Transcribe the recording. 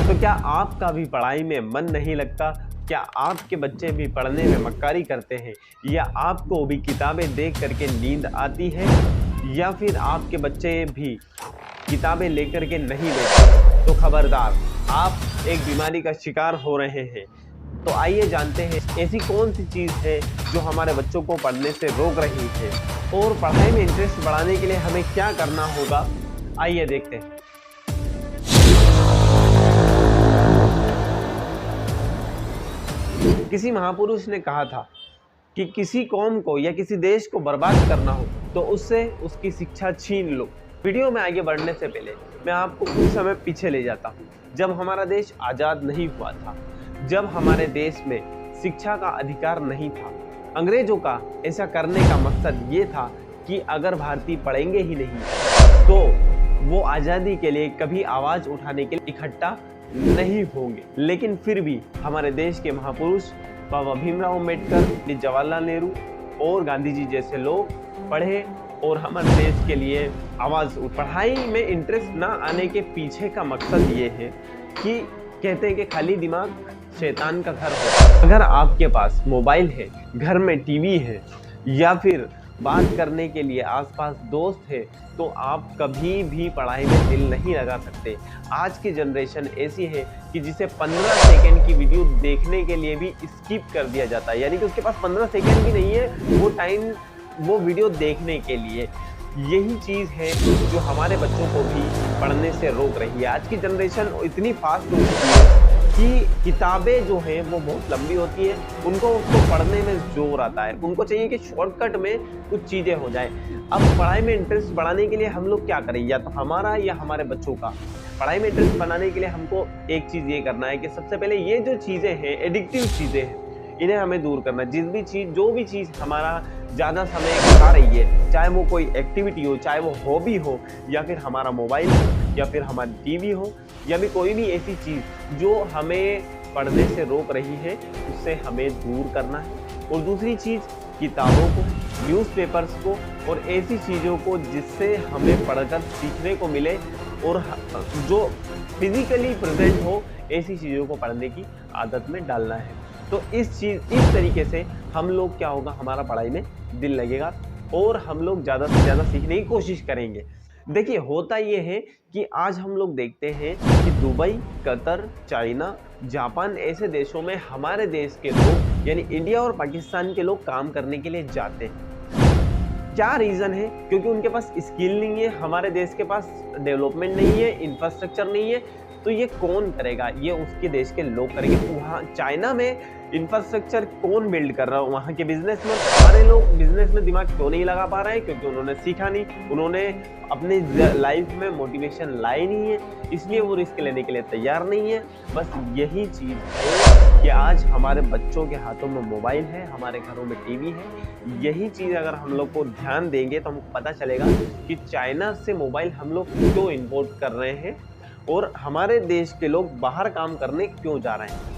तो क्या आपका भी पढ़ाई में मन नहीं लगता? क्या आपके बच्चे भी पढ़ने में मक्कारी करते हैं, या आपको भी किताबें देख करके नींद आती है, या फिर आपके बच्चे भी किताबें लेकर के नहीं बैठते? तो खबरदार, आप एक बीमारी का शिकार हो रहे हैं। तो आइए जानते हैं ऐसी कौन सी चीज़ है जो हमारे बच्चों को पढ़ने से रोक रही है, और पढ़ाई में इंटरेस्ट बढ़ाने के लिए हमें क्या करना होगा। आइए देखते हैं। किसी महापुरुष ने कहा था कि किसी कौम को या किसी देश को बर्बाद करना हो तो उससे उसकी शिक्षा छीन लो। वीडियो में आगे बढ़ने से पहले मैं आपको कुछ समय पीछे ले जाता हूँ, जब हमारा देश आज़ाद नहीं हुआ था, जब हमारे देश में शिक्षा का अधिकार नहीं था। अंग्रेजों का ऐसा करने का मकसद ये था कि अगर भारतीय पढ़ेंगे ही नहीं तो वो आज़ादी के लिए कभी आवाज़ उठाने के लिए इकट्ठा नहीं होंगे। लेकिन फिर भी हमारे देश के महापुरुष बाबा भीमराव अम्बेडकर, जवाहरलाल नेहरू और गांधी जी जैसे लोग पढ़े और हमारे देश के लिए आवाज़ पढ़ाई में इंटरेस्ट ना आने के पीछे का मकसद ये है कि कहते हैं कि खाली दिमाग शैतान का घर है। अगर आपके पास मोबाइल है, घर में टीवी है, या फिर बात करने के लिए आसपास दोस्त है, तो आप कभी भी पढ़ाई में दिल नहीं लगा सकते। आज की जनरेशन ऐसी है कि जिसे 15 सेकंड की वीडियो देखने के लिए भी स्किप कर दिया जाता है, यानी कि उसके पास 15 सेकंड भी नहीं है वो टाइम वो वीडियो देखने के लिए। यही चीज़ है जो हमारे बच्चों को भी पढ़ने से रोक रही है। आज की जनरेशन इतनी फास्ट हो चुकी है कि किताबें जो हैं वो बहुत लंबी होती है, उनको उसको पढ़ने में जोर आता है, उनको चाहिए कि शॉर्टकट में कुछ चीज़ें हो जाए। अब पढ़ाई में इंटरेस्ट बढ़ाने के लिए हम लोग क्या करें, या तो हमारा या हमारे बच्चों का। पढ़ाई में इंटरेस्ट बनाने के लिए हमको एक चीज़ ये करना है कि सबसे पहले ये जो चीज़ें हैं, एडिक्टिव चीज़ें हैं, इन्हें हमें दूर करना है। जो भी चीज़ हमारा ज़्यादा समय खा रही है, चाहे वो कोई एक्टिविटी हो, चाहे वो हॉबी हो, या फिर हमारा मोबाइल हो, या फिर हमारी टीवी हो, या भी कोई भी ऐसी चीज़ जो हमें पढ़ने से रोक रही है, उससे हमें दूर करना है। और दूसरी चीज़, किताबों को, न्यूज़पेपर्स को और ऐसी चीज़ों को जिससे हमें पढ़कर सीखने को मिले और जो फिजिकली प्रेजेंट हो, ऐसी चीज़ों को पढ़ने की आदत में डालना है। तो इस तरीके से हम लोग क्या होगा, हमारा पढ़ाई में दिल लगेगा और हम लोग ज़्यादा से ज़्यादा सीखने की कोशिश करेंगे। देखिए, होता ये है कि आज हम लोग देखते हैं कि दुबई, कतर, चाइना, जापान ऐसे देशों में हमारे देश के लोग यानी इंडिया और पाकिस्तान के लोग काम करने के लिए जाते हैं। क्या रीज़न है? क्योंकि उनके पास स्किल नहीं है, हमारे देश के पास डेवलपमेंट नहीं है, इंफ्रास्ट्रक्चर नहीं है। तो ये कौन करेगा? ये उसके देश के लोग करेंगे। वहाँ चाइना में इंफ्रास्ट्रक्चर कौन बिल्ड कर रहा है? वहाँ के बिजनेसमैन। हमारे लोग बिजनेस में दिमाग क्यों नहीं लगा पा रहे हैं? क्योंकि उन्होंने सीखा नहीं, उन्होंने अपनी लाइफ में मोटिवेशन लाई नहीं है, इसलिए वो रिस्क लेने के लिए तैयार नहीं है। बस यही चीज़ है कि आज हमारे बच्चों के हाथों में मोबाइल है, हमारे घरों में टीवी है। यही चीज़ अगर हम लोग को ध्यान देंगे तो हमको पता चलेगा कि चाइना से मोबाइल हम लोग क्यों इम्पोर्ट कर रहे हैं और हमारे देश के लोग बाहर काम करने क्यों जा रहे हैं।